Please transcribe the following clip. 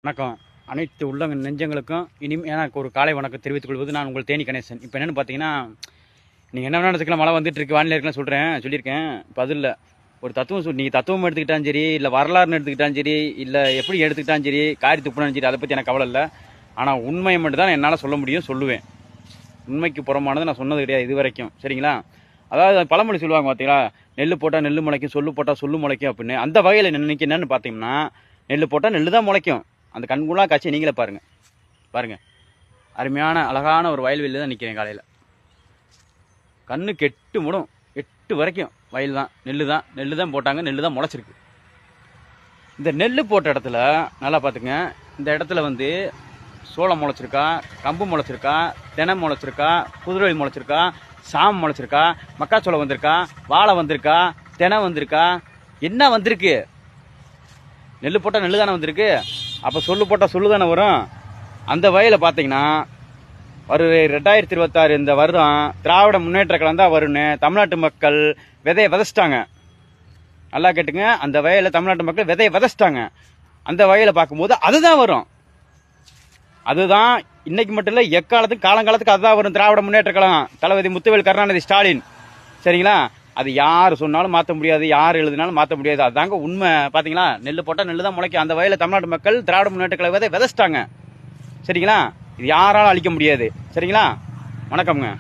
வணக்கம். அனைத்து உள்ளங்க நெஞ்சங்களுக்கும் எனக்கு ஒரு காலை வணக்கம் தெரிவித்துக் கொள்வது நான் உங்கள் தேனி கணேசன். இப்போ என்னென்னு பார்த்தீங்கன்னா, நீங்கள் என்ன வேணாலும் மழை வந்துட்டு இருக்கு, வானிலை இருக்கலாம் சொல்லியிருக்கேன். இப்போ அது இல்லை, ஒரு தத்துவம் நீங்கள் தத்துவம் எடுத்துக்கிட்டாலும் சரி, இல்லை வரலாறுன்னு எடுத்துக்கிட்டாலும் சரி, இல்லை எப்படி எடுத்துக்கிட்டாலும் சரி, காரி துப்புனாலும் சரி, அதை பற்றி எனக்கு கவலை இல்லை. ஆனால் உண்மையை மட்டும் தான் என்னால் சொல்ல முடியும், சொல்லுவேன். உண்மைக்கு புறமானது நான் சொன்னது கிடையாது இது வரைக்கும், சரிங்களா? அதாவது பழமொழி சொல்லுவாங்க பார்த்தீங்களா, நெல் போட்டால் நெல் முளைக்கும், சொல்லு போட்டால் சொல்லு முளைக்கும் அப்படின்னு. அந்த வகையில் இன்னைக்கு என்னென்னு பார்த்தீங்கன்னா, நெல் போட்டால் நெல் தான் முளைக்கும். அந்த கண்குள்ளா காட்சி நீங்களே பாருங்கள். அருமையான அழகான ஒரு வயல்வெளியில் தான் நிற்கிறேன். காலையில் கண்ணு கெட்டு மூடும், 8 வரைக்கும் வயல் தான், நெல் தான் போட்டாங்க, நெல் தான் முளைச்சிருக்கு. இந்த நெல் போட்ட இடத்துல நல்லா பார்த்துங்க, இந்த இடத்துல வந்து சோளம் முளைச்சிருக்கா, கம்பு முளைச்சிருக்கா, தெனை முளைச்சிருக்கா, குதிரை முளைச்சிருக்கா, சாம் முளைச்சிருக்கா, மக்காச்சோளம் வந்திருக்கா, வாழை வந்திருக்கா, தெனை வந்திருக்கா, என்ன வந்திருக்கு? நெல் போட்டால் நெல் தானே வந்திருக்கு. அப்போ சொல்லு போட்டால் சொல்லு தானே வரும். அந்த வகையில் பார்த்தீங்கன்னா ஒரு 2026 இந்த வருடம் திராவிட முன்னேற்ற கழகம் தான் வரும்னு தமிழ்நாட்டு மக்கள் விதையை விதைச்சிட்டாங்க. நல்லா கேட்டுங்க, அந்த வகையில் தமிழ்நாட்டு மக்கள் விதையை விதைச்சிட்டாங்க. அந்த வகையில் பார்க்கும்போது அதுதான் வரும். அதுதான் இன்னைக்கு மட்டும் இல்லை, எக்காலத்துக்கு காலங்காலத்துக்கு அதுதான் வரும். திராவிட முன்னேற்ற கழகம் தளபதி முத்துவேல் கருணாநிதி ஸ்டாலின், சரிங்களா? அது யார் சொன்னாலும் மாற்ற முடியாது, யார் எழுதினாலும் மாற்ற முடியாது. அதாங்க உண்மை. பார்த்தீங்களா, நெல் போட்டால் நெல் தான் முளைக்கும். அந்த வகையில் தமிழ்நாட்டு மக்கள் திராவிட முன்னேற்ற கழகத்தை விதைச்சிட்டாங்க, சரிங்களா? இது யாராலும் அழிக்க முடியாது, சரிங்களா? வணக்கம்ங்க.